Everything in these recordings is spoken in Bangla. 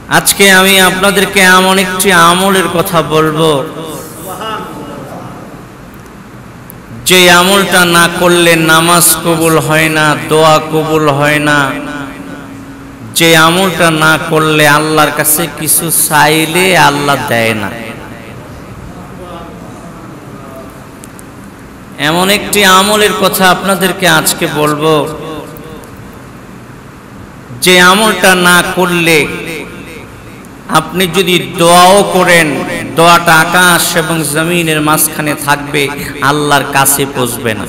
আজকে আমি আপনাদেরকে এমন একটি আমলের কথা বলবো যে আমলটা না করলে নামাজ কবুল হয় না, দোয়া কবুল হয় না, যে আমলটা না করলে আল্লাহর কাছে কিছু চাইলে আল্লাহ দেয় না। এমন একটি আমলের কথা আপনাদেরকে আজকে বলবো যে আমলটা না করলে আপনি যদি দোয়াও করেন, দোয়াটা আকাশ এবং জমিনের মাঝখানে থাকবে, আল্লাহর কাছে পৌঁছবে না।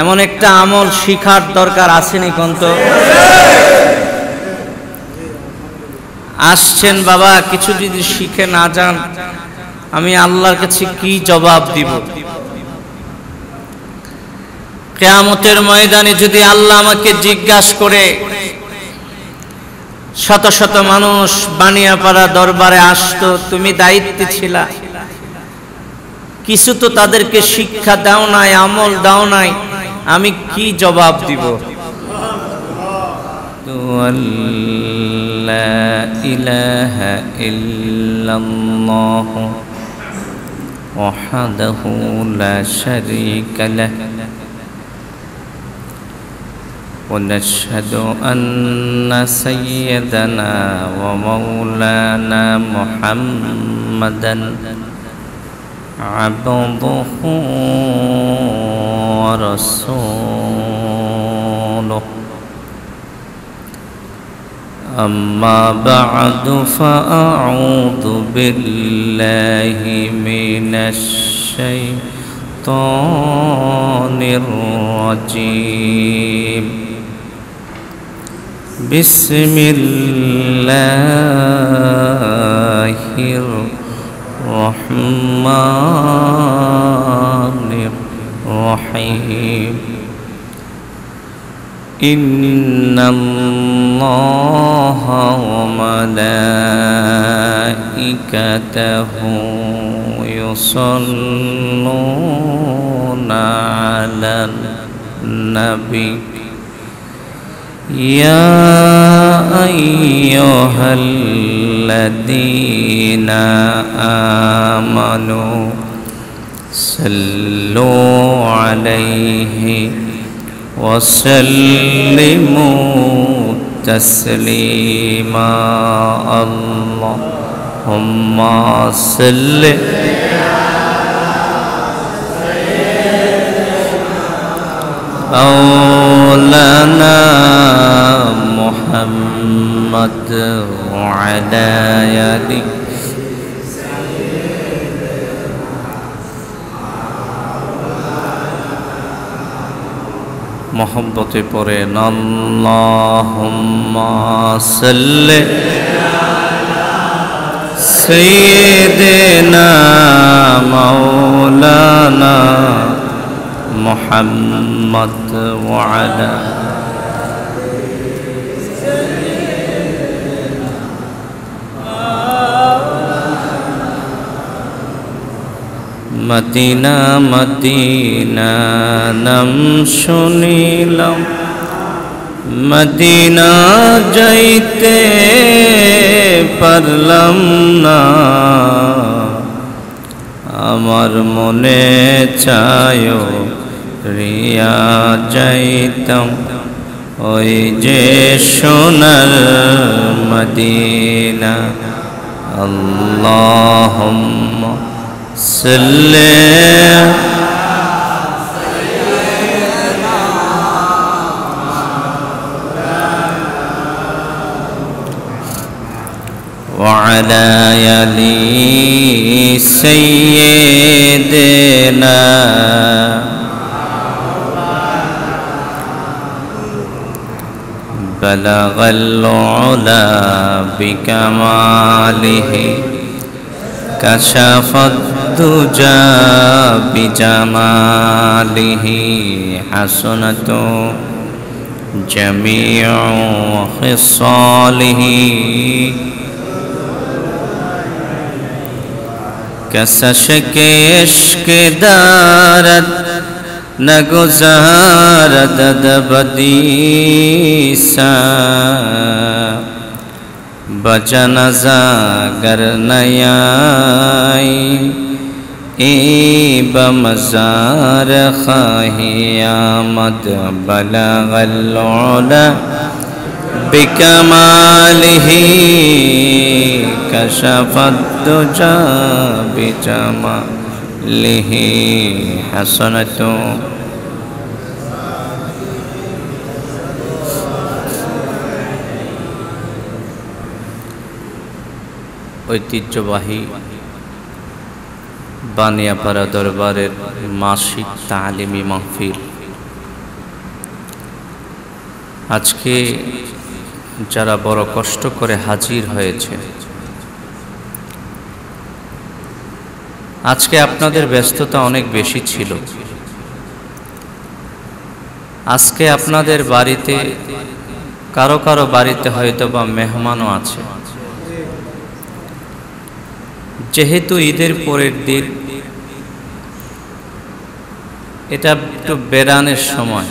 এমন একটা আমল শিখার দরকার আছে নি কোন তো? আসছেন বাবা, কিছু যদি শিখে না যান আমি আল্লাহর কাছে কি জবাব দিব? কিয়ামতের ময়দানে যদি আল্লাহ আমাকে জিজ্ঞাসা করে, শত শত মানুষ বানিয়াপাড়া দরবারে আসতো, তুমি দায়িত্বে ছিলা, কিছু তো তাদেরকে শিক্ষা দাও নাই, আমল দাও নাই, আমি কি জবাব দিব? লা ইলাহা ইল্লাল্লাহ ওয়াহদাহু লা শারীকা লাহু ونشهد أن سيدنا ومولانا محمدا عبده ورسوله أما بعد فأعوذ بالله من الشيطان الرجيم بسم الله الرحمن الرحيم إن الله وملائكته يصلون على النبي يا أيها الذين آمنوا صلوا عليه وسلموا تسليما اللهم صل مولانا محمد وعلى آله मोहब्बते पढ़ेन अल्लाहुम्मा सल्लि सय्यिदिना मौलाना मुहम्मद व अला मदीना मदीना नाम शुनिलाम मदीना जाइते पारलाम ना आमार मने चायो रिया जाइताम ओई जे सोनार मदीना अल्लाहुम्मा सल्ले वअला आलि सय्यिदिना बलगल उला बिकमालिहि कशफत दुजा बिजमालिहि हसनतु जमीउ खिसालिहि कसशके इश्क दारत نگذارد بدیسا بجنازہ گر نیائی ای بمزار خواہی آمد بلغ العلا بکمالہ کشف الدجا بجمالہ حسنۃ ঐতিহ্যবাহী বানিয়াপাড়া দরবারের মাসিক তালিমি মাহফিল আজকে যারা বড় কষ্ট করে হাজির হয়েছে, আজকে আপনাদের ব্যস্ততা অনেক বেশি ছিল। আজকে আপনাদের বাড়িতে কারো কারো বাড়িতে হয়তো বা মেহমানও আছে। যেহেতু ঈদের পরের দিন, এটা একটু বেড়ানোর সময়,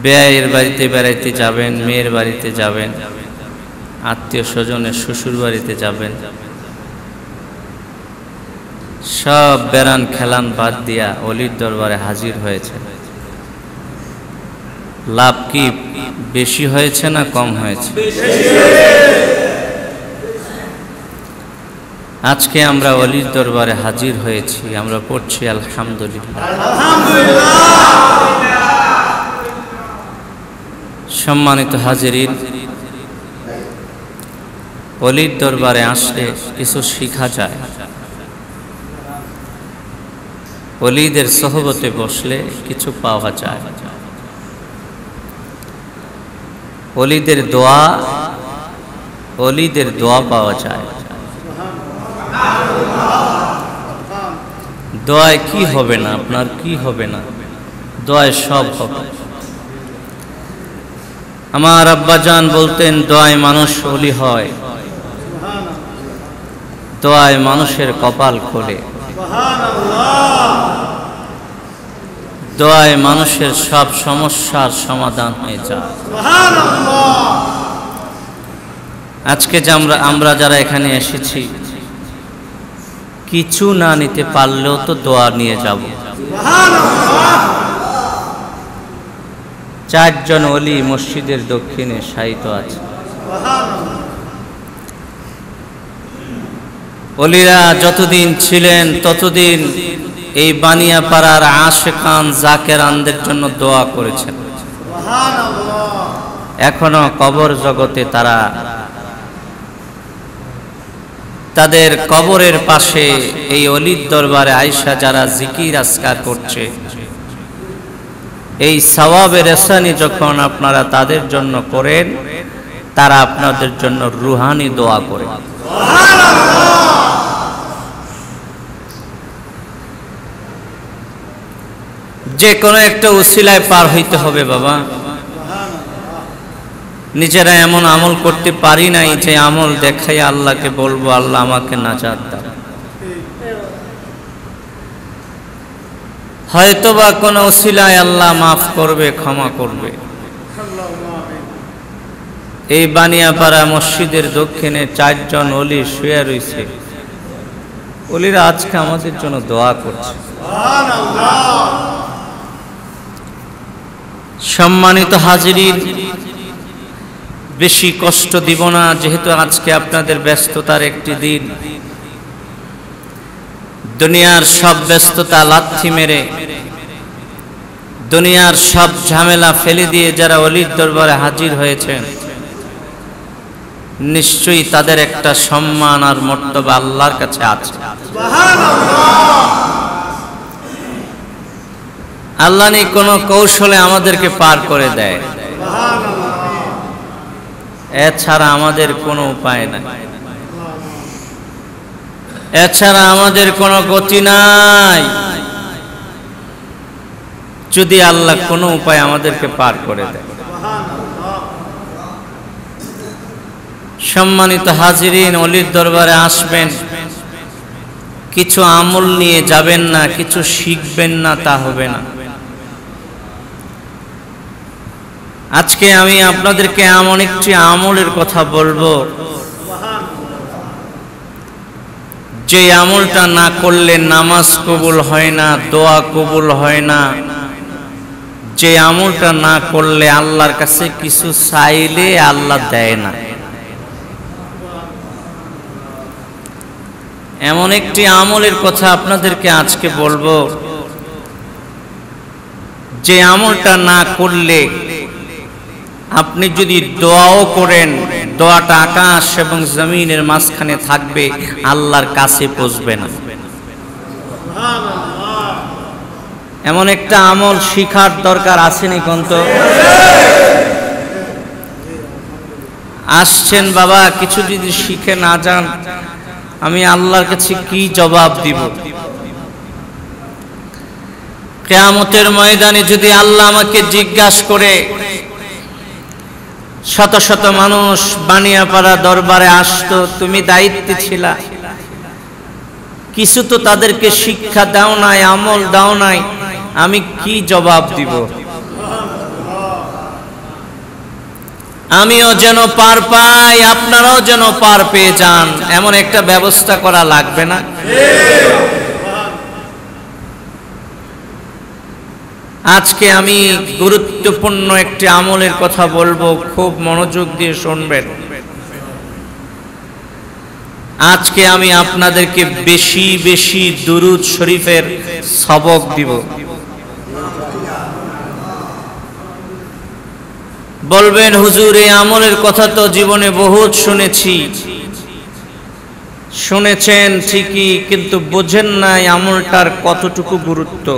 বেয়ের বাড়িতে বেড়াইতে যাবেন, মেয়ের বাড়িতে যাবেন, আত্মীয় স্বজনের শ্বশুর বাড়িতে যাবেন, সব বেড়ান খেলান বাদ দিয়া অলির দরবারে হাজির হয়েছে। লাভ কি বেশি হয়েছে না কম হয়েছে? আজকে আমরা অলির দরবারে হাজির হয়েছি, আমরা পড়ছি আলহামদুলিল্লাহ। সম্মানিত হাজিরিন, অলির দরবারে আসলে কিছু শিখা যায়। অলিদের সোহবতে বসলে কিছু পাওয়া যায়। অলিদের দোয়া পাওয়া যায়। দোয়ায় কি হবে না, আপনার কি হবে না, দোয়ায় সব হবে। আমার আব্বাজান বলতেন, দোয়ায় মানুষ অলি হয়, দোয়ায় মানুষের কপাল খোলে, দোয়ায় মানুষের সব সমস্যার সমাধান হয়ে যায়। আজকে যে আমরা যারা এখানে এসেছি, কিছু না নিতে পারলেও তো দোয়া নিয়ে যাব। 4 জন ওলি মসজিদের দক্ষিণে শায়িত আছে। ওলিরা যতদিন ছিলেন ততদিন এই বানিয়াপাড়ার আশেকান জাকেরানদের জন্য দোয়া করেছেন। এখনো কবর জগতে তারা তাদের কবরের পাশে এই অলির দরবারে আয়েশা যারা জিকির আজকার করছে, এই সওয়াবের রেসানি যখন আপনারা তাদের জন্য করেন, তারা আপনাদের জন্য রুহানি দোয়া করে। যে কোনো একটা উসিলায় পার হইতে হবে বাবা। নিজেরা এমন আমল করতে পারি নাই যে আমল দেখাই আল্লাহকে বলবো আল্লাহ আমাকে নাজাত দাও। হয়তোবা কোনো উসিলায় আল্লাহ মাফ করবে, ক্ষমা করবে। এই বানিয়াপাড়া মসজিদের দক্ষিণে 4 জন ওলি শুয়ে রয়েছে। ওলিরা আজকে আমাদের জন্য দোয়া করছে। সম্মানিত হাজিরিন, বেশি কষ্ট দিব না, যেহেতু আজকে আপনাদের ব্যস্ততার একটি দিন। দুনিয়ার সব ব্যস্ততা লাথি মেরে, দুনিয়ার সব ঝামেলা ফেলে দিয়ে যারা অলির দরবারে হাজির হয়েছেন, নিশ্চয়ই তাদের একটা সম্মান আর মর্তবা আল্লাহর কাছে আছে। আল্লাহ নেই কোনো কৌশলে আমাদেরকে পার করে দেয়, এছাড়া আমাদের কোনো উপায় নাই, এছাড়া আমাদের কোনো গতি নাই। যদি আল্লাহ কোনো উপায় আমাদেরকে পার করে দেয়। সম্মানিত হাজিরিন, অলির দরবারে আসবেন, কিছু আমল নিয়ে যাবেন না, কিছু শিখবেন না, তা হবে না। আজকে আমি আপনাদেরকে এমন একটি আমলের কথা বলবো, যে আমলটা না করলে নামাজ কবুল হয় না, দোয়া কবুল হয় না, যে আমলটা না করলে আল্লাহর কাছে কিছু চাইলে আল্লাহ দেয় না। এমন একটি আমলের কথা আপনাদেরকে আজকে বলবো, যে আমলটা না করলে আপনি যদি দোয়াও করেন, দোয়াটা আকাশ এবং জমিনের মাঝখানে থাকবে, আল্লাহর কাছে পৌঁছবে না। এমন একটা আমল শিখার দরকার আছে নি কোন? তো আসছেন বাবা, কিছু যদি শিখে না যান, আমি আল্লাহর কাছে কি জবাব দিব? কিয়ামতের ময়দানে যদি আল্লাহ আমাকে জিজ্ঞাসা করে, শত শত মানুষ বানিয়াপাড়া দরবারে আসতো, তুমি দায়িত্বে ছিলা, কিছু তো তাদেরকে শিক্ষা দাও নাই, আমল দাও নাই, আমি কি জবাব দিব? আমিও যেন পার পাই, আপনারাও যেন পার পেয়ে যান, এমন একটা ব্যবস্থা করা লাগবে না? আজকে আমি গুরুত্বপূর্ণ একটি আমলের কথা বলবো, খুব মনোযোগ দিয়ে শুনবেন। আজকে আমি আপনাদেরকে বেশি বেশি দুরূদ শরীফের সবক দিব। বলবেন হুজুর, এই আমলের কথা তো জীবনে বহুত শুনেছি। শুনেছেন ঠিকই, কিন্তু বোঝেন না এই আমলটার কতটুকু গুরুত্ব।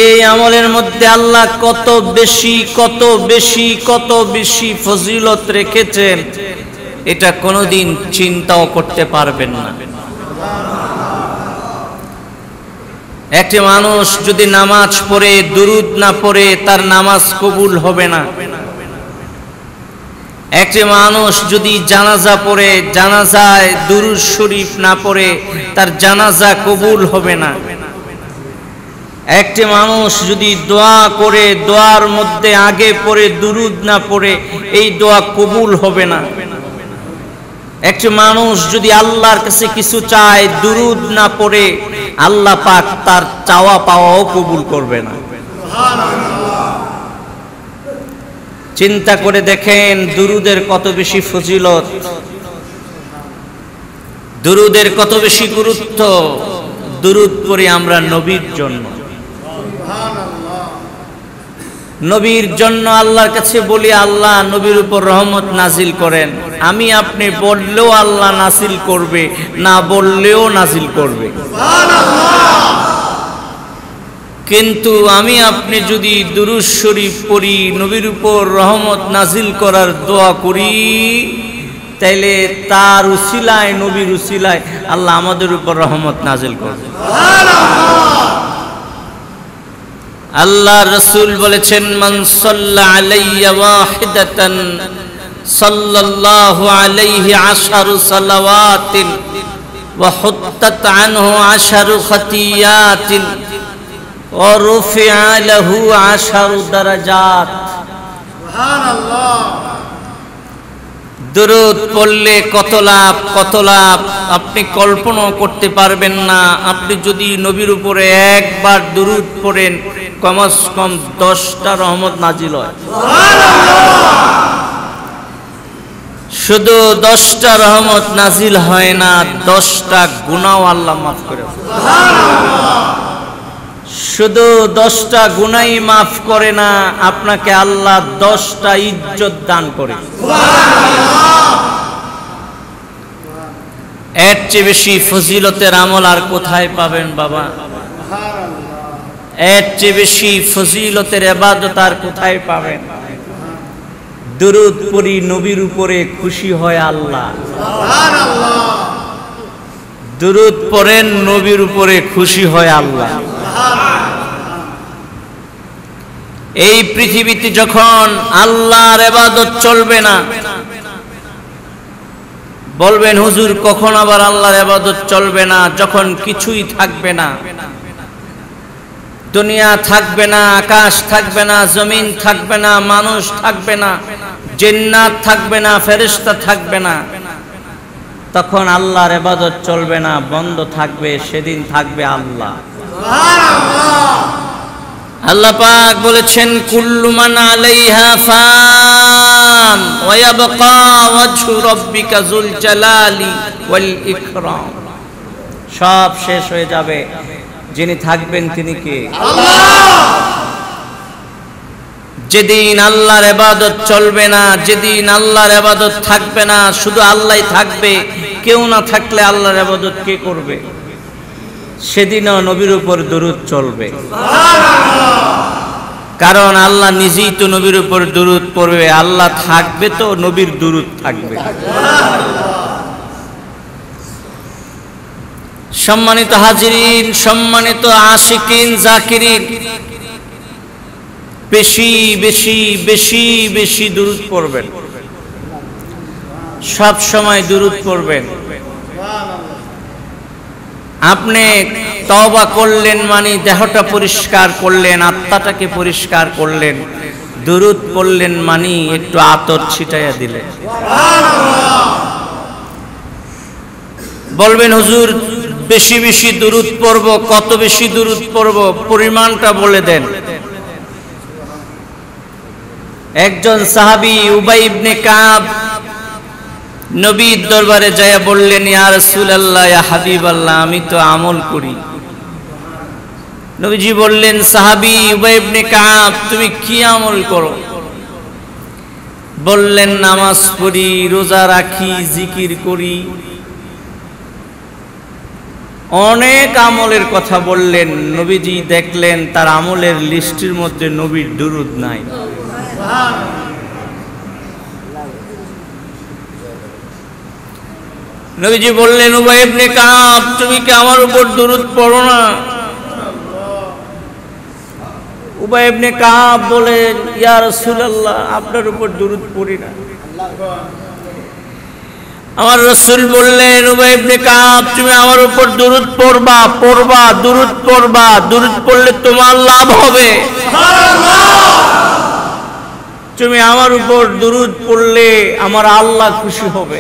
এই আমলের মধ্যে আল্লাহ কত বেশি কত বেশি কত বেশি ফজিলত রেখেছেন, এটা কোনোদিন চিন্তাও করতে পারবেন না। একটি মানুষ যদি নামাজ পড়ে দুরূদ না পড়ে, তার নামাজ কবুল হবে না। একটি মানুষ যদি জানাজা পড়ে, জানাজায় দুরূদ শরীফ না পড়ে, তার জানাজা কবুল হবে না। একটি মানুষ যদি দোয়া করে, দোয়ার মধ্যে আগে পড়ে দুরূদ না পড়ে, এই দোয়া কবুল হবে না। একটি মানুষ যদি আল্লাহর কাছে কিছু চায়, দুরূদ না পড়ে, আল্লাহ পাক তার চাওয়া পাওয়াও কবুল করবে না। চিন্তা করে দেখেন, দুরূদের কত বেশি ফজিলত, দুরূদের কত বেশি গুরুত্ব। দুরূদ পড়ি আমরা নবীর জন্য, নবীর জন্য আল্লাহর কাছে বলি, আল্লাহ নবীর উপর রহমত নাজিল করেন। আমি আপনি বললেও আল্লাহ নাজিল করবে, না বললেও নাজিল করবে। কিন্তু আমি আপনি যদি দুরূদ শরীফ পড়ি, নবীর উপর রহমত নাজিল করার দোয়া করি, তাইলে তার উসিলায়, নবীর উসিলায় আল্লাহ আমাদের উপর রহমত নাজিল করবে। আল্লাহ রাসূল বলেছেন, মান সাল্লা আলাইয়া ওয়াহিদাতান সাল্লাল্লাহু আলাইহি আশারু সালাওয়াতিন ওয়া হুত্তাত আনহু আশারু খাতিয়াতিন ওয়া রুফিআ লাহু আশারু দারাজাত। সুবহানাল্লাহ। দুরূদ পড়লে কত লাভ, কত লাভ আপনি কল্পনাও করতে পারবেন না। আপনি যদি নবীর উপরে একবার দুরূদ পড়েন, কমস কম 10টা রহমত নাজিল হয়। শুধু 10টা রহমত নাজিল হয় না, 10টা গুনাহও আল্লাহ মাফ করে। শুধু 10টা গুনাহই মাফ করে না, আপনাকে আল্লাহ 10টা ইজ্জত দান করে। এর চেয়ে বেশি ফজিলতের আমল আর কোথায় পাবেন বাবা? এর চেয়ে বেশি ফজিলতের ইবাদত আর কোথায় পাবেন? দুরূদ পড়ি, নবীর উপরে খুশি হয় আল্লাহ। সুবহানাল্লাহ। দুরূদ পড়েন, নবীর উপরে খুশি হয় আল্লাহ। এই পৃথিবীতে যখন আল্লাহর ইবাদত চলবে না, বলবেন হুজুর কখন আবার আল্লাহর ইবাদত চলবে না? যখন কিছুই থাকবে না, দুনিয়া থাকবে না, আকাশ থাকবে না, জমিন থাকবে না, মানুষ থাকবে না, জিন্নাত থাকবে না, ফেরেশতা থাকবে না, তখন আল্লাহর ইবাদত চলবে না, বন্ধ থাকবে, সেদিন থাকবে আল্লাহ। আল্লাহ পাক বলেছেন কুল্লু মান আলাইহা ফান ওয়া ইয়াবকা ওয়াজহু রাব্বিকা যুল জালালি ওয়াল ইকরাম। সব শেষ হয়ে যাবে, যিনি থাকবেন তিনি কে? আল্লাহ। যেদিন আল্লাহর ইবাদত চলবে না, যেদিন আল্লাহর ইবাদত থাকবে না, শুধু আল্লাহই থাকবে, কেউ না থাকলে আল্লাহর ইবাদত কে করবে? সেদিনও নবীর উপর দরুদ চলবে, কারণ আল্লাহ নিজেই তো নবীর উপর দরুদ পড়বে। আল্লাহ থাকবে তো নবীর দরুদ থাকবে। সম্মানিত হাজিরিন, সম্মানিত আশিকিন জাকিরিন, বেশি বেশি বেশি বেশি দরুদ পড়বেন, সব সময় দরুদ পড়বেন। আপনি তওবা করলেন মানে দেহটা পরিষ্কার করলেন, আত্মাটাকে পরিষ্কার করলেন। দরুদ পড়লেন মানে একটু আতর ছিটাইয়া দিলেন। বলবেন হুজুর বেশি বেশি দরুদ পড়ব, কত বেশি দরুদ পড়ব? পরিমাণটা বলে দেন। একজন সাহাবী উবাই ইবনে কাব নবীর দরবারে যায় বললেন, ইয়া রাসূলুল্লাহ, ইয়া হাবিবাল্লাহ, আমি তো আমল করি। নবীজি বললেন, সাহাবী উবাই ইবনে কাব, তুমি কি আমল করো? বললেন, নামাজ পড়ি, রোজা রাখি, জিকির করি। অনেক আমলের কথা বললেন। নবীজি দেখলেন তার আমলের লিস্টের মধ্যে নবীর দুরূদ নাই। নবীজি বললেন, উবাই ইবনে কাব, তুমি কি আমার উপর দুরূদ পড়ো না? উবাই ইবনে কাব বলেন, ইয়া রাসূলুল্লাহ, আপনার উপর দুরূদ পড়ি না। আমার রাসূল বললেন, উবাই ইবনে কাব, তুমি আমার উপর দুরূদ পড়বা, পড়বা, দুরূদ পড়বা। দুরূদ পড়লে তোমার লাভ হবে। তুমি আমার উপর দুরূদ পড়লে আমার আল্লাহ খুশি হবে।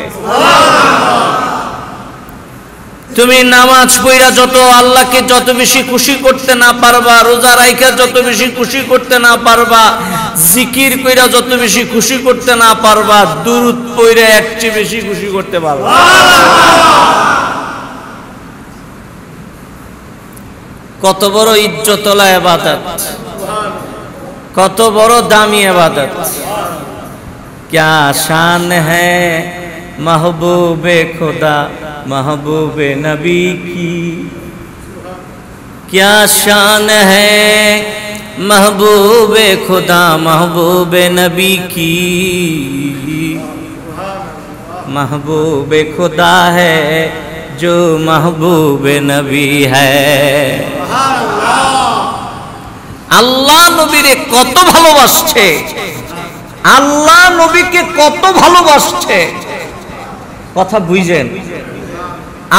তুমি নামাজ পড়া যত আল্লাহকে যত বেশি খুশি করতে না পারবা, রোজা রাইখা যত বেশি খুশি করতে না পারবা, জিকির কইরা যত বেশি খুশি করতে না পারবা, দুরূদ পড়া এর চেয়ে বেশি খুশি করতে পারবা। কত বড় ইজ্জতওয়ালা ইবাদত, কত বড় দামি ইবাদত। क्या शान है महबूबे खुदा महबूबे नबी की, क्या शान है महबूबे खुदा महबूबे नबी की। महबूबे खुदा है जो महबूबे नबी है। আল্লাহ নবীরে কত ভালোবাসছে, আল্লাহ নবীকে কত ভালোবাসছে, কথা বুঝেন?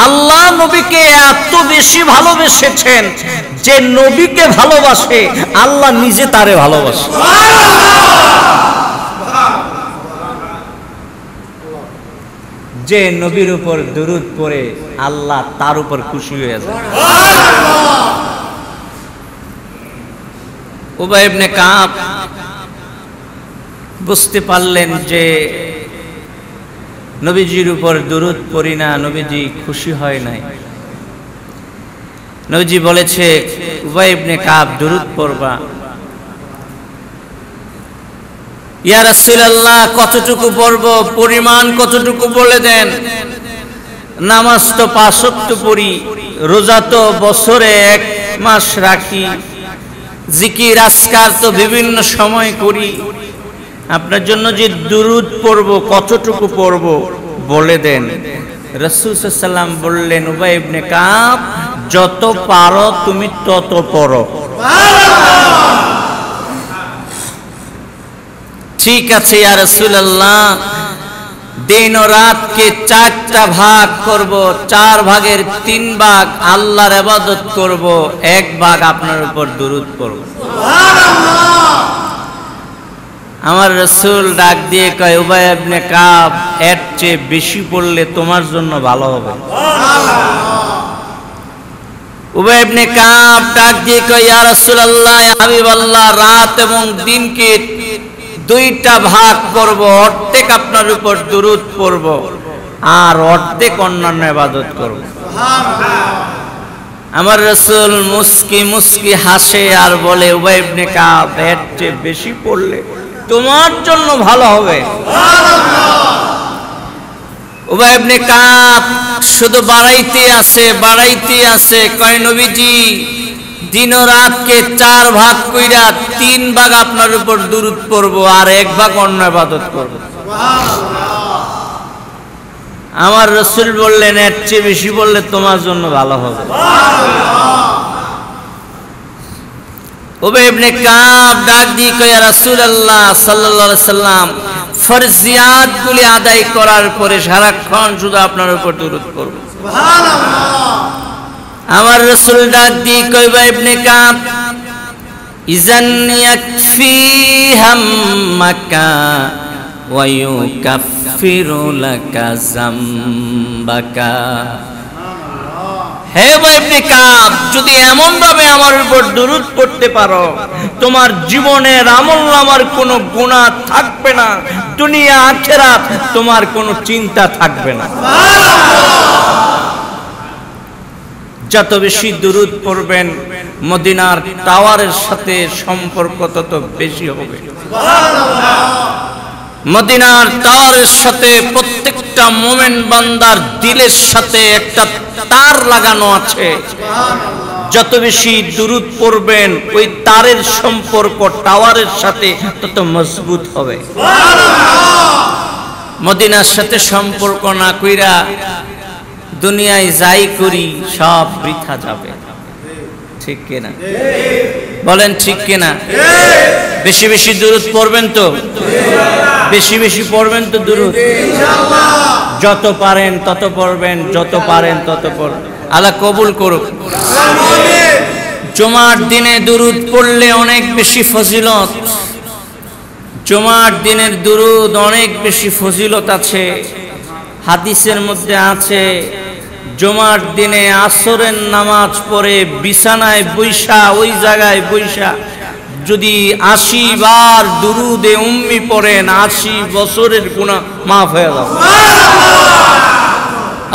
আল্লাহ নবীকে এত বেশি ভালোবেসেছেন যে নবীকে ভালোবাসে, আল্লাহ নিজে তারে ভালোবাসে। যে নবীর উপর দুরূদ পড়ে আল্লাহ তার উপর খুশি হয়ে যায়। উবাই ইবনে কাব বুঝতে পারলেন যে নবীজির উপর দুরূদ পড়ি না, নবীজি খুশি হয় নাই। নবীজি বলেছে, উবাই ইবনে কাব দুরূদ পড়বা। ইয়া রাসূলুল্লাহ, কতটুকু পড়ব? পরিমাণ কতটুকু বলে দেন। নামাজ তো 5 ওয়াক্ত পড়ি, রোজা তো বছরে 1 মাস রাখি, জিকির আজকার তো বিভিন্ন সময় করি। আপনার জন্য যে দুরূদ পড়ব কতটুকু পড়ব বলে দেন। রাসূল সাল্লাল্লাহু আলাইহি ওয়াসাল্লাম বললেন, উবাই ইবনে কাব, যত পারো তুমি তত পড়ো। ঠিক আছে ইয়া রাসূলুল্লাহ, দিন ও রাতকে 4টা ভাগ করব, 4 ভাগের 3 ভাগ আল্লাহর ইবাদত করব, 1 ভাগ আপনার উপর দুরূদ পড়ব। সুবহানাল্লাহ। আমার রাসূল ডাক দিয়ে কয়, উবাই ইবনে কাব, এর চেয়ে বেশি পড়লে তোমার জন্য ভালো হবে। সুবহানাল্লাহ। উবাই ইবনে কাব ডাক দিয়ে কয়, ইয়া রাসূলুল্লাহ, ইয়া হাবিবাল্লাহ, রাত এবং দিনকে 2টা ভাগ করব, অর্ধেক আপনার উপর দুরূদ পড়ব আর অর্ধেক অন্যান্য ইবাদত করব। সুবহানাল্লাহ। আমার রাসূল মুস্কি মুস্কি হাসে আর বলে, উবাই ইবনে কাব, এর চেয়ে বেশি পড়লে তোমার জন্য ভালো হবে। সুবহানাল্লাহ। উবাই ইবনে কাব শুধু বাড়াইতে আছে, কয় নবীজি, দিন ও রাতকে 4 ভাগ কইরা 3 ভাগ আপনার উপর দুরূদ পড়ব আর 1 ভাগ অন্য ইবাদত করব। সুবহানাল্লাহ। আমার রাসূল বললেন, এর চেয়ে বেশি বললে তোমার জন্য ভালো হবে। সুবহানাল্লাহ। উবাই ইবনে কাব ডাক দিয়ে কয়, ইয়া রাসূলুল্লাহ সাল্লাল্লাহু আলাইহি সাল্লাম, ফরজিয়াতগুলি আদায় করার পরে সারাক্ষণ শুধু আপনার উপর দুরূদ পড়ব। সুবহানাল্লাহ। আমার রাসূল ডাক দিয়ে কয়, উবাই ইবনে কাব, ইযান ইয়াকফি হাম্মাকা ওয়া ইউকাফিরু লাকা যামবাকা। হে উবাই ইবনে কাব, যদি এমন ভাবে আমার উপর দুরূদ পড়তে পারো, তোমার জীবনের আমলনামার কোনো গুনাহ থাকবে না, দুনিয়া আখিরাত তোমার কোনো চিন্তা থাকবে না। যত বেশি দুরূদ পড়বেন, মদিনার টাওয়ারের সাথে সম্পর্ক তত বেশি হবে। মদিনার টাওয়ারের সাথে প্রত্যেকটা মুমিন বান্দার দিলের সাথে একটা তার লাগানো আছে। যত বেশি দুরূদ পড়বেন, ওই তারের সম্পর্ক টাওয়ারের সাথে তত মজবুত হবে। মদিনার সাথে সম্পর্ক না কইরা দুনিয়ায় যাই করি সব বৃথা যাবে। ঠিক কিনা বলেন? ঠিক কিনা? বেশি বেশি দুরূদ পড়বেন তো? বেশি বেশি পড়বেন তো দুরূদ? ইনশাআল্লাহ। যত পারেন তত পড়বেন, যত পারেন তত পড়বেন। আল্লাহ কবুল করুক। আমিন। জুমার দিনে দুরূদ পড়লে অনেক বেশি ফজিলত। জুমার দিনের দুরূদ অনেক বেশি ফজিলত আছে। হাদিসের মধ্যে আছে, জুমার দিনে আসরের নামাজ পড়ে বিছানায় বৈশা, ওই জায়গায় বৈশা যদি 80 বার দুরূদে উম্মি পড়েন, 80 বছরের গুনাহ মাফ হয়ে যাবে।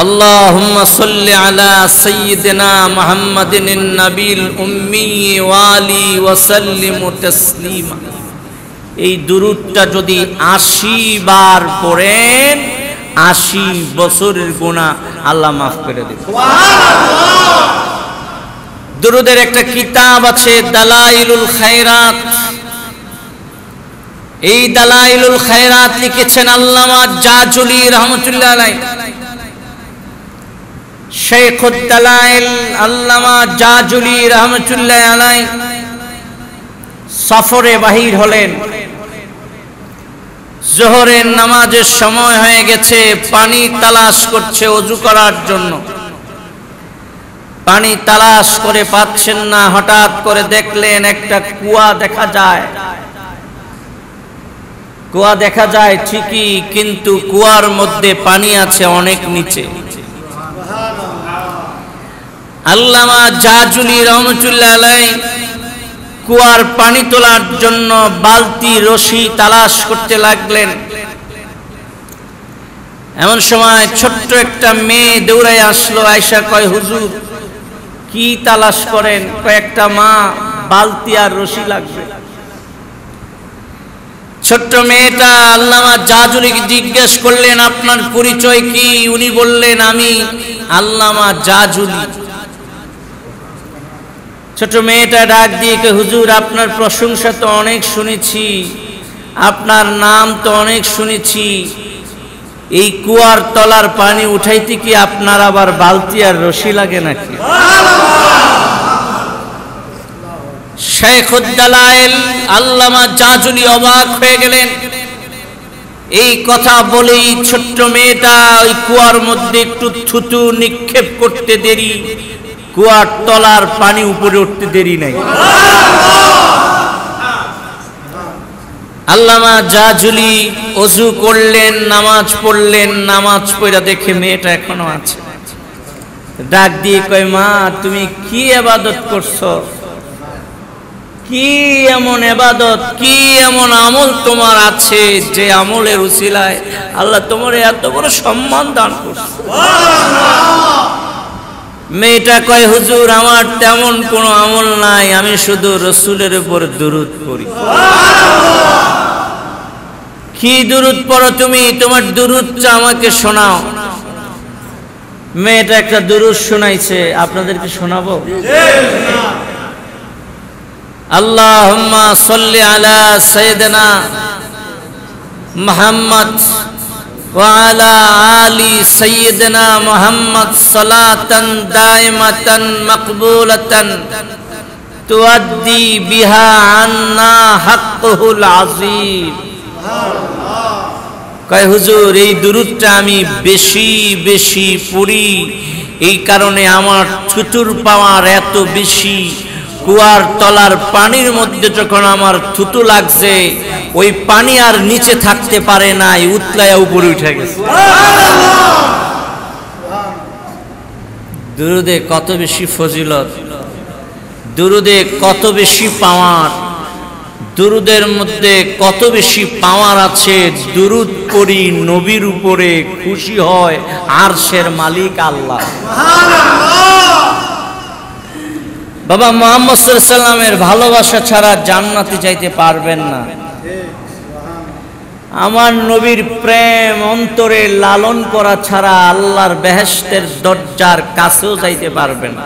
আল্লাহুম্মা সাল্লি আলা সাইয়্যিদিনা মুহাম্মাদিন নবীল উম্মি ওয়া আলি ওয়া সাল্লিম তাসলিমা। এই দুরূদটা যদি 80 বার পড়েন, 80 বছরের গুনাহ আল্লাহ মাফ করে দেবে। সুবহানাল্লাহ। দুরূদের একটা কিতাব আছে, দালাইলুল খায়রাত। এই দালাইলুল খায়রাত লিখেছেন আল্লামা জাজুলি রাহমাতুল্লাহ আলাইহি। শাইখুদ দালাইল আল্লামা জাজুলি রাহমাতুল্লাহ আলাইহি সফরে বাহির হলেন। জোহরের নামাজের সময় হয়ে গেছে, পানি তালাশ করছে ওযু করার জন্য। পানি তালাশ করে পাচ্ছেন না, হঠাৎ করে দেখলেন একটা কুয়া দেখা যায়। কুয়া দেখা যায় ঠিকই, কিন্তু কুয়ার মধ্যে পানি আছে অনেক নিচে। আল্লামা জাজুলি রহমতুল্লাহ আলাইহি কুয়ার পানি তোলার জন্য বালতি রশি তালাশ করতে লাগলেন। এমন সময় ছোট্ট একটা মেয়ে দৌড়ায় আসলো, আয়েশা কয়, হুজুর কি তালাশ করেন? কয়েকটা মা, বালতি আর রশি লাগবে। ছোট্ট মেয়েটা আল্লামা জাজুলিকে জিজ্ঞেস করলেন, আপনার পরিচয় কি? উনি বললেন, আমি আল্লামা জাজুলি। ছোট মেয়েটা ডাক দিয়ে কে, হুজুর আপনার প্রশংসা তো অনেক শুনেছি, আপনার নাম তো অনেক শুনেছি, এই কুয়ার তলার পানি উঠাইতে কি আপনার আবার বালতি আর রশি লাগে নাকি? শাইখুদ দালাইল আল্লামা জাজুলি অবাক হয়ে গেলেন। এই কথা বলেই ছোট্ট মেয়েটা ওই কুয়ার মধ্যে একটু থুতু নিক্ষেপ করতে দেরি, কুয়ার তলার পানি উপরে উঠতে দেরি নাই। আল্লামা জাজুলি ওযু করলেন, নামাজ পড়লেন, নামাজ পড়া দেখে মেয়েটা এখনো আছে। ডাক দিয়ে কয়, মা তুমি কি ইবাদত করছো? কি এমন ইবাদত, কি এমন আমল তোমার আছে যে আমলের উসিলায় আল্লাহ তোমার এত বড় সম্মান দান করছে? মেয়েটা কয়, হুজুর আমার তেমন কোনো আমল নাই, আমি শুধু রাসূলের উপর দুরূদ পড়ি। কি দুরূদ পড়ো তুমি? তোমার দুরূদটা আমাকে শোনাও। মেয়েটা একটা দুরূদ শোনাইছে, আপনাদেরকে শোনাবো? আল্লাহুম্মা সাল্লি আলা সাইয়্যিদিনা মুহাম্মদ ওয়া আলা আলি সাইয়্যিদিনা মুহাম্মদ সালাতান দাইমাতান মাকবুলাতান তুআদ্দি বিহা আন্না হাক্কুল আযীম। কয় হুজুর এই দুরূদটা আমি বেশি বেশি পড়ি, এই কারণে আমার থুতুর পাওয়ার এত বেশি। কুয়ার তলার পানির মধ্যে যখন আমার থুতু লাগছে, ওই পানি আর নিচে থাকতে পারে নাই, উতলায়া উপরে উঠে গেছে। দুরুদে কত বেশি ফজিলত, দুরুদে কত বেশি পাওয়ার, দুরুদের মধ্যে কত বেশি পাওয়ার আছে। দুরুদ পড়ি, নবীর উপরে খুশি হয় আরশের মালিক আল্লাহ। বাবা মুহাম্মদ সাল্লাল্লাহু আলাইহি সাল্লামের ভালোবাসা ছাড়া জান্নাতে যাইতে পারবেন না। আমার নবীর প্রেম অন্তরে লালন করা ছাড়া আল্লাহর বেহেশতের দরজার কাছেও যাইতে পারবেন না।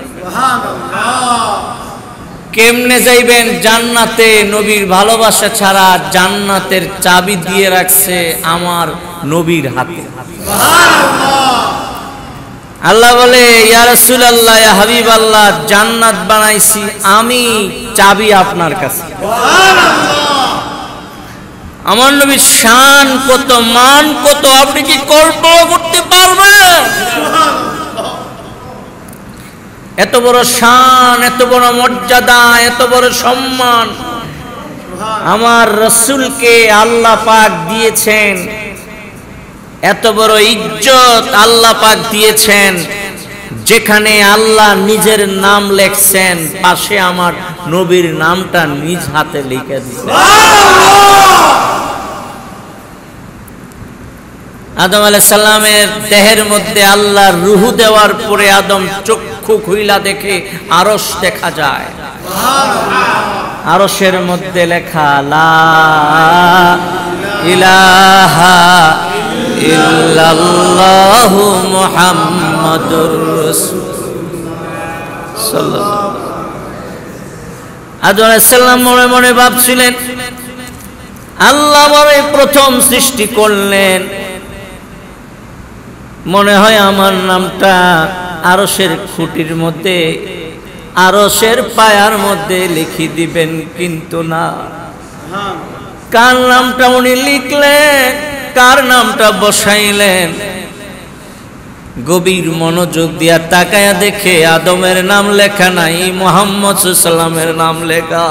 কেমনে যাইবেন জান্নাতে? নবীর ভালোবাসা ছাড়া। জান্নাতের চাবি দিয়ে রাখছে আমার নবীর হাতে। আল্লাহ বলে, ইয়া রাসূলুল্লাহ, ইয়া হাবিবাল্লাহ, জান্নাত বানাইছি আমি, চাবি আপনার কাছে। আমার নবীর শান কত, মান কত, আপনি কি কল্পনা করতে পারবেন? এত বড় শান, এত বড় মর্যাদা, এত বড় সম্মান আমার রাসূলকে আল্লাহ পাক দিয়েছেন। এত বড় ইজ্জত আল্লাহ পাক দিয়েছেন, যেখানে আল্লাহ নিজের নাম লেখছেন, পাশে আমার নবীর নামটা নিজ হাতে লিখে দিয়েছেন। আদম আলাইহিস সালামের দেহের মধ্যে আল্লাহর রূহ দেওয়ার পরে আদম চক্ষু খুইলা দেখে আরশ দেখা যায়। আরশের মধ্যে লেখা লা ইলাহা ইল্লাল্লাহু মুহাম্মাদুর রাসূলুল্লাহ। আদম আলাইহিস সালাম মনে মনে ভাবছিলেন, আল্লাহ বলে প্রথম সৃষ্টি করলেন, মনে হয় আমার নামটা আরশের খুঁটির মধ্যে, আরশের পায়ার মধ্যে লিখে দিবেন, কিন্তু না। কার নামটা উনি লিখলেন, কার নামটা বসাইলেন? গভীর মনোযোগ দিয়া তাকায়া দেখে আদমের নাম লেখা নাই, মুহাম্মদ সাল্লাল্লাহু আলাইহি সাল্লামের নাম লেখা।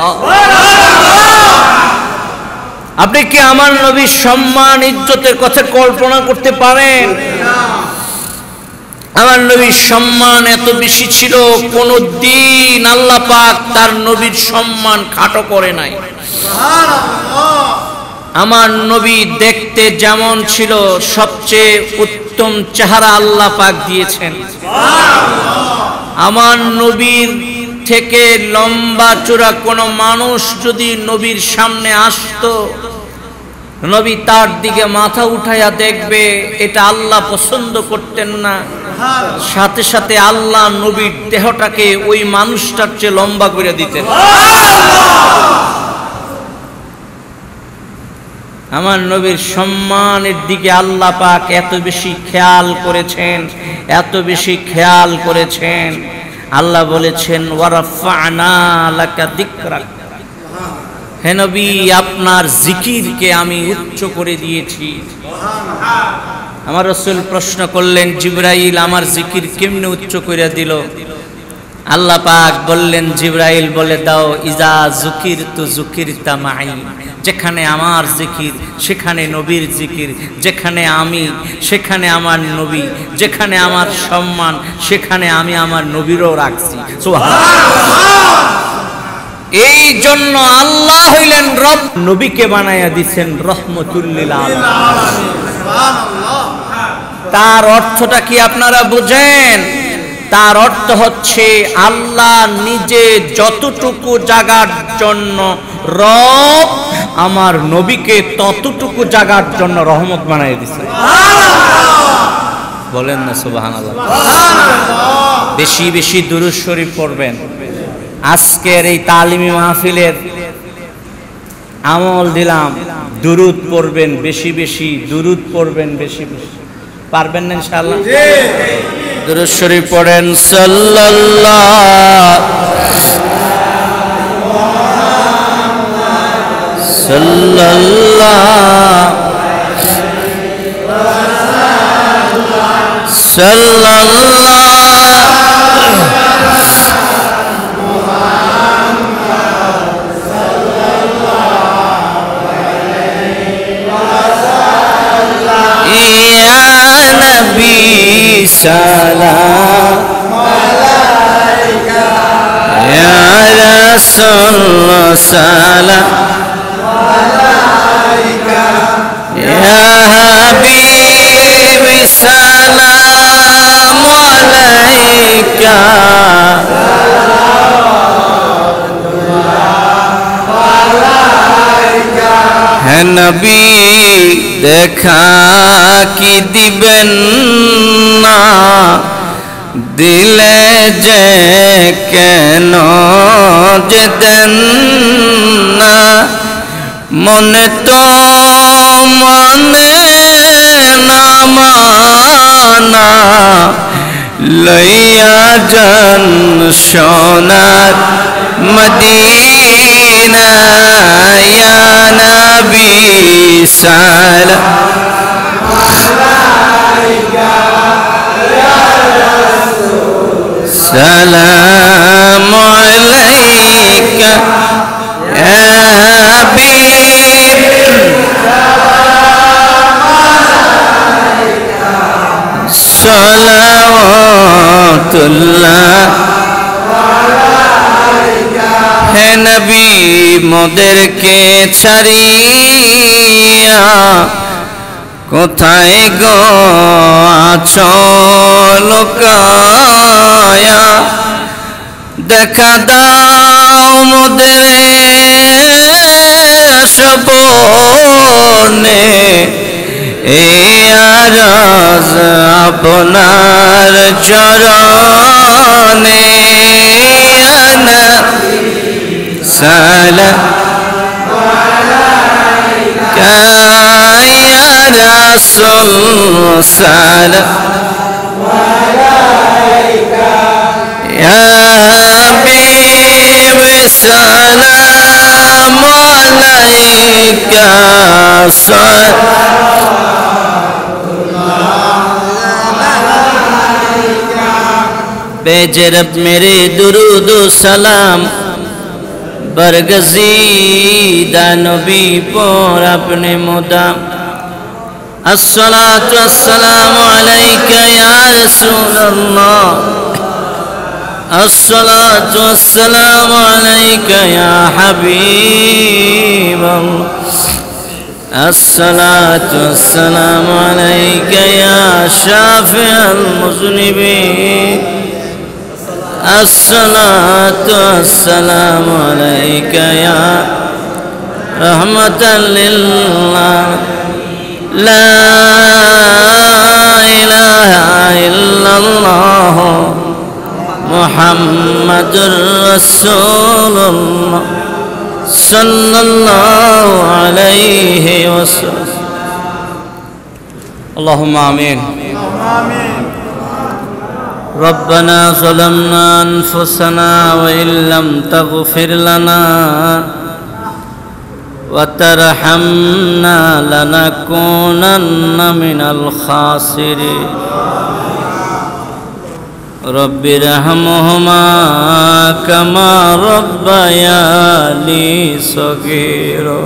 আপনি কি আমার নবীর সম্মান ইজ্জতের কথা কল্পনা করতে পারেন? আমার নবীর সম্মান এত বেশি ছিল, কোন দিন আল্লাহ পাক তার নবীর সম্মান খাটো করে নাই। আমার নবী দেখতে যেমন ছিল, সবচেয়ে উত্তম চেহারা আল্লাহ পাক দিয়েছেন। আমার নবীর থেকে লম্বা চূড়া কোন মানুষ যদি নবীর সামনে আসতো, নবী তার দিকে মাথা উঠাইয়া দেখবে, এটা আল্লাহ পছন্দ করতেন না। সাথে সাথে আল্লাহ নবীর দেহটাকে ওই মানুষটার চেয়ে লম্বা করে দিতেন। আমার নবীর সম্মানের দিকে আল্লাহ পাক এত বেশি খেয়াল করেছেন, এত বেশি খেয়াল করেছেন। আল্লাহ বলেছেন, ওয়ারাফা'না লাকা যিকরাক, হে নবী আপনার জিকিরকে আমি উচ্চ করে দিয়েছি। আমার রাসূল প্রশ্ন করলেন, জিবরাইল আমার জিকির কেমনে উচ্চ করে দিল? আল্লাহ পাক বললেন, জিবরাইল বলে দাও, ইজা যুকিরতু যুকিরতা মাই, যেখানে আমার জিকির সেখানে নবীর জিকির, যেখানে আমি সেখানে আমার নবী, যেখানে আমার সম্মান সেখানে আমি আমার নবীরও রাখছি। সুবহানাল্লাহ। এই জন্য আল্লাহ হইলেন রব, নবীকে বানাইয়া দিচ্ছেন রহমতুল লিল আলামিন। তার অর্থটা কি আপনারা বুঝেন? তার অর্থ হচ্ছে আল্লাহ নিজে যতটুকু জাগার জন্য রব, আমার নবীকে ততটুকু জাগার জন্য রহমত বানাই দিয়েছে। বলেন না সুবহানাল্লাহ। বেশি বেশি দুরূদ শরীফ পড়বেন। আজকের এই তালিমি মাহফিলের আমল দিলাম, দুরূদ পড়বেন বেশি বেশি, দুরূদ পড়বেন বেশি বেশি। পারবেন না ইনশাআল্লাহ? দুরূদ শরীফ পড়েন। সাল্লাল্লাহু সালাম আলাইকা ইয়া রাসূলুল্লাহ, সালাম আলাইকা ইয়া হাবিবি, সালাম আলাইকা হে নবী দেখা কি দিবেন না, দিলে যে কেন যে দেন না, মনে তো মনে না মানা, লইয়া যান সোনার মদিনা, ইয়া নবী সালাম আলাইকা ইয়া রাসূল, সালাম আলাইকা ইয়া হাবিব, সালাওয়াতুল্লাহ আলাইকা। হে নবী মোদেরকে ছাড়িয়া কোথায় গো আছো লোকায়া, দেখা দাও মোদের সবনে, এই আরজ আপনার চরণে, আনা সালাম আলাইকা ইয়া রাসূল, সালাম আলাইকা ইয়া হাবিব, সালাম আলাইকা, भेज रब मेरे दुरूद सलाम बरगज़ीदा नबी पर अपने मुदाम, अस्सलातु वस्सलामु अलैका या रसूलल्लाह, अस्सलातु वस्सलामु अलैका या हबीबल्लाह, अस्सलातु वस्सलामु अलैका या शाफिअल मुज़निबीन, अस्सलातु वस्सलामु अलैका या रहमतल लिल आलमीन, ला इलाहा इल्लल्लाह मुहम्मदुर रसूलुल्लाह सल्लल्लाहु अलैहि वसल्लम। अल्लाहुम्मा आमीन। रब्बना ज़लमना अनफुसना व इन लम तगफिर लना व तरहमना लनकुनन्ना मिनल ख़ासिरीन। अल्लाहुम्मा आमीन। रब्बना ज़लमना अनफुसना व इन लम तगफिर लना व तरहमना लनकुनन्ना मिनल ख़ासिरीन। अल्लाहुम्मा आमीन। रब्बना ज़लमना अनफुसना व इन लम तगफिर लना وترحمنا لنكونن من الخاسرين رب ارحمهما كما ربياني صغيرا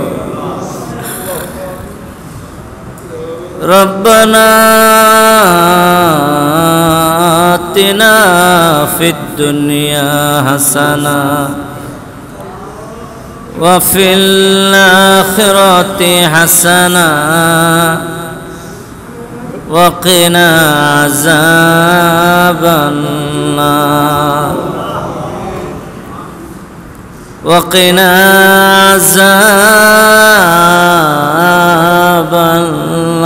ربنا آتنا في الدنيا حسنة وفي الآخرة حسنة وقنا عذاب النار وقنا عذاب النار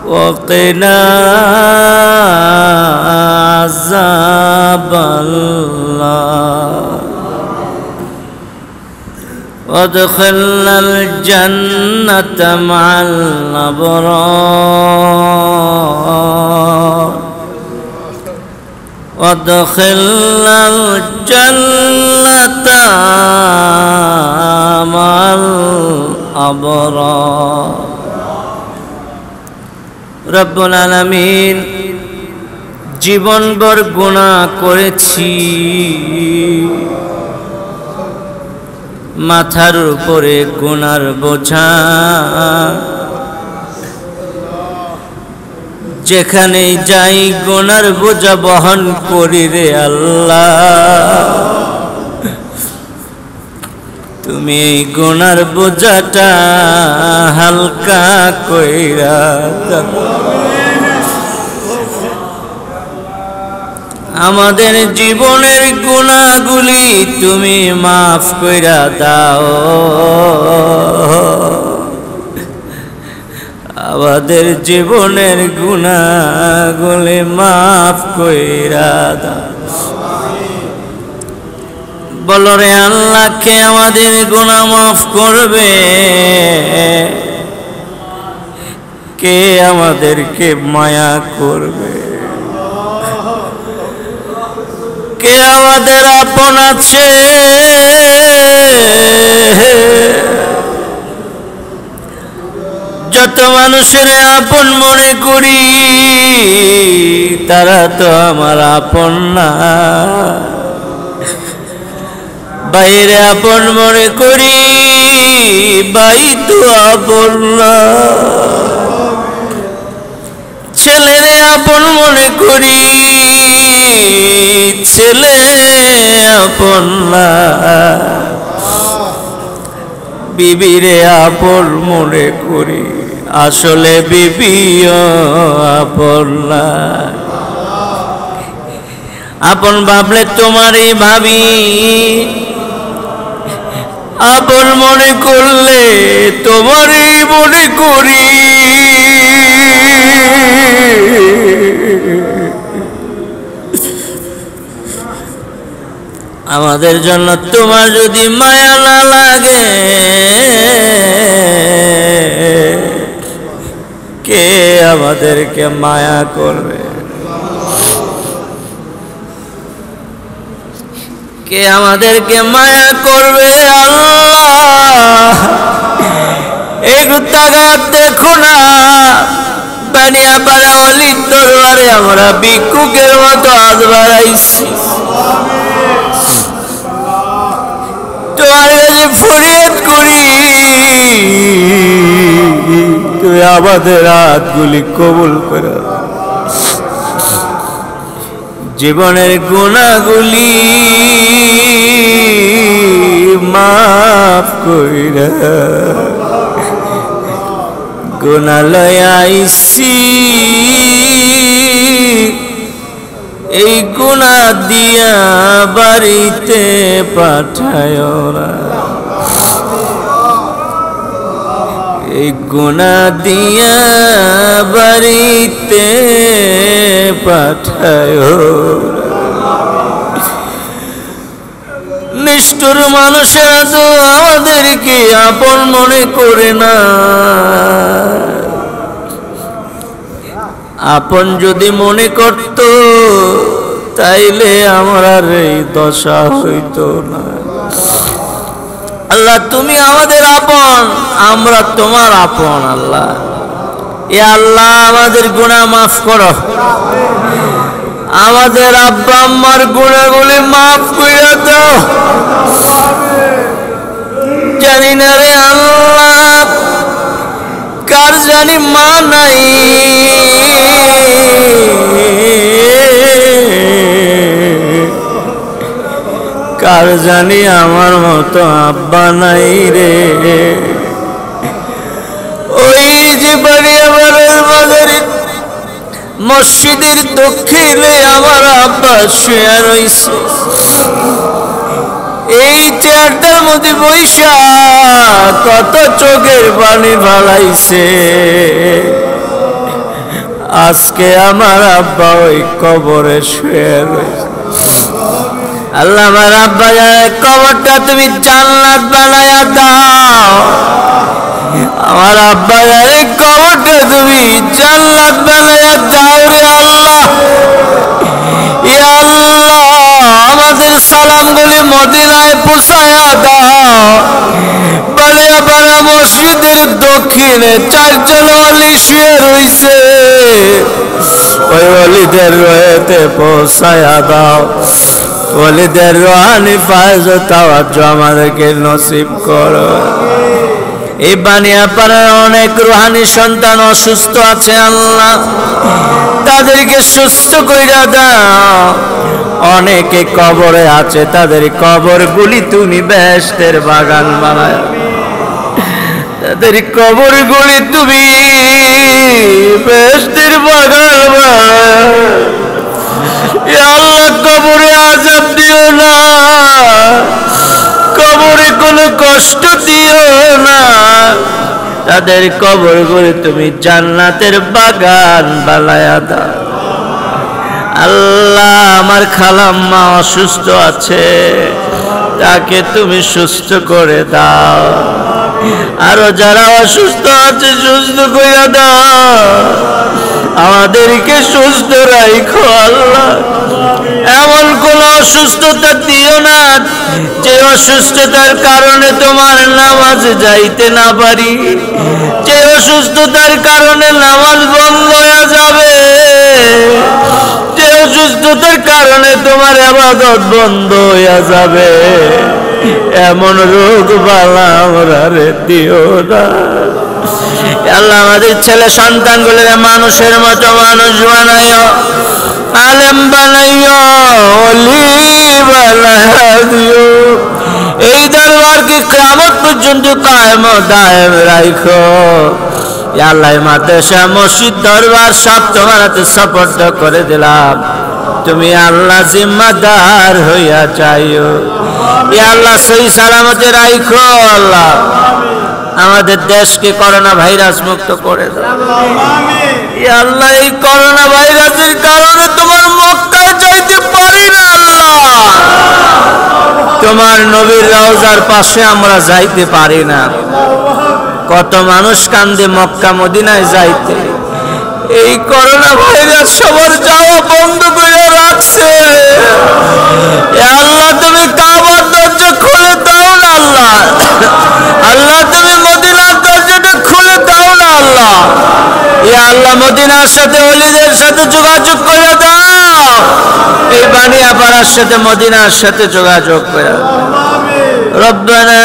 وقنا عذاب النار وادخلنا الجنة مع الأبرار وادخلنا الجنة مع الأبرار রব্বুল আলামিন জীবনভর গুনাহ করেছি মাথার উপরে গুনার বোঝা যেখানে যাই গুনার বোঝা বহন করি রে আল্লাহ তুমি এই গুনার বোঝাটা হালকা কইরা দাও আমাদের জীবনের গুনাহগুলি তুমি মাফ কইরা দাও আমাদের জীবনের গুনাহগুলি মাফ কইরা দাও বলো রে আল্লাহ কে আমাদের গুনাহ মাফ করবে কে আমাদেরকে মায়া করবে কে আমাদের আপন আছে যত মানুষের আপন মনে করি তারা তো আমার আপন না বাইরে আপন মনে করি বাই তো আপন না ছেলেরে আপন মনে করি ছেলে আপন না বিবিরে আপন মনে করি আসলে বিবিও আপন না আপন ভাবলে তোমারই ভাবি আপন মনে করলে তোমারই মনে করি আমাদের জন্য তোমার যদি মায়া না লাগে কে আমাদেরকে মায়া করবে কে আমাদেরকে মায়া করবে আল্লাহ একটু তাকাত দেখো না বানিয়া পাড়া অলির দরবারে আমরা ভিক্ষুকের মতো হাত বাড়াইছি তোমার কাছে ফরিয়াদ করি তুমি আমাদের হাতগুলি কবুল করো জীবনের গুনাহগুলি মাফ কইরা গুনাহ লইয়া আইছি এই গুনাহ দিয়া বাড়িতে পাঠায় না এই গুনাহ দিয়া বাড়িতে পাঠায় নিষ্ঠুর মানুষেরা তো আমাদেরকে আপন মনে করে না আপন যদি মনে করত তাইলে আমার আর এই দশা হইতো না আল্লাহ তুমি আমাদের আপন, আমরা তোমার আপন। আল্লাহ এ আল্লাহ আমাদের গুনাহ মাফ করো, আমাদের আব্বা আম্মার গুনাহগুলি মাফ করে দাও। জানি না রে আল্লাহ কার জানি মা নাই, কার জানি আমার মতো আব্বা নাই রে। ওই যে বাড়িয়াবাড়ির বাজারে মসজিদের দক্ষিণে আমার আব্বা শুয়ে রইছে, এই চেয়ারটার মধ্যে বৈশা কত চোখের পানি ফালাইছে। আজকে আমার আব্বা ওই কবরে শুয়ে রয়েছে। আল্লাহ আমার আব্বা কবরটা তুমি জান্নাত বানায়া দাও, আমার আব্বা কবরটা তুমি জান্নাত বানায়া দাও রে আল্লাহ। ইয়া আল্লাহ আমাদের সালামগুলি মদিনায় পৌঁছায়া দাও। বালিয়াপাড়া মসজিদের দক্ষিণে চারজন ওলি শুয়ে রইছে, ওই ওলিদের রয়েতে পৌঁছায়া দাও। ওলিদের রুহানি ফায়জাত তাওয়াজ্জুহ আমাদেরকে নসিব করো। এই বানিয়াপাড়ার অনেক রুহানি সন্তান অসুস্থ আছে আল্লাহ, তাদেরকে সুস্থ কইরা দাও। অনেকে কবরে আছে, তাদের কবরগুলি তুমি বেহেশতের বাগান বানায়, তাদের কবরগুলি তুমি বেহেশতের বাগান বানায়। আল্লাহ কবরে আযাব দিও না, কবরে কোনো কষ্ট দিও না, তাদের কবরগুলি তুমি জান্নাতের বাগান বানায়া দাও। আল্লাহ আমার খালাম্মা অসুস্থ আছে, তাকে তুমি সুস্থ করে দাও। আরো যারা অসুস্থ আছে সুস্থ করে দাও, আমাদেরকে সুস্থ রাখো আল্লাহ। এমন কোন অসুস্থতা দিও না যে অসুস্থতার কারণে তোমার নামাজ যাইতে না পারি, যে অসুস্থতার কারণে নামাজ বন্ধ হয়ে যাবে, যে অসুস্থতার কারণে তোমার ইবাদত বন্ধ হয়ে যাবে, এমন রোগ বালা আমরা রে দিও না আল্লাহ। আমাদের ছেলে সন্তানগুলোকে মানুষের মতো মানুষ বানাইও, আলেম বানাইও, ওলি বানাইয়া দিও। এই দরবারকে কিয়ামত পর্যন্ত কায়েম ও দায়েম রাখো। ইয়া আল্লাহ মাদ্রাসা মসজিদ দরবার সব তোমার হাতে সুপর্দ করে দিলাম, তুমি আল্লাহ জিম্মাদার হইয়া যাইও। ইয়া আল্লাহ সহি সালামতে রাখো আল্লাহ। আমাদের দেশকে করোনা ভাইরাস মুক্ত করে দাও। ইয়া আল্লাহ এই করোনা ভাইরাসের কারণে তোমার মক্কা যাইতে পারি না আল্লাহ, তোমার নবীর রওজার পাশে আমরা যাইতে পারি না। কত মানুষ কান্দে মক্কা মদিনায় যাইতে, এই করোনা ভাইরাস সবার যাওয়া বন্ধ করে রাখছে। আল্লাহ তুমি কাবার দরজা খুলে দাও না আল্লাহ, আল্লাহ তুমি মদিনার দরজাটা খুলে দাও না আল্লাহ। ইয়া আল্লাহ মদিনার সাথে ওলিদের সাথে যোগাযোগ করে দাও, এই বানিয়াপাড়ার সাথে মদিনার সাথে যোগাযোগ করে দাও। ربنا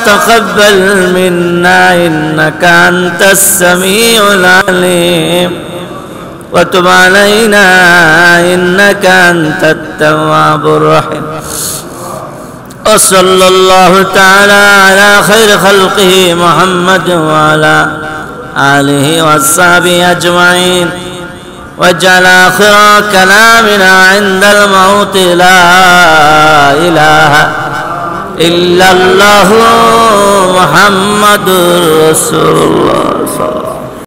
تقبل منا إنك أنت السميع العليم وتب علينا إنك أنت التواب الرحيم وصلى الله تعالى على خير خلقه محمد وعلى آله وصحبه أجمعين واجعل آخر كلامنا عند الموت لا إله إلا الله محمد رسول الله صلى الله عليه وسلم.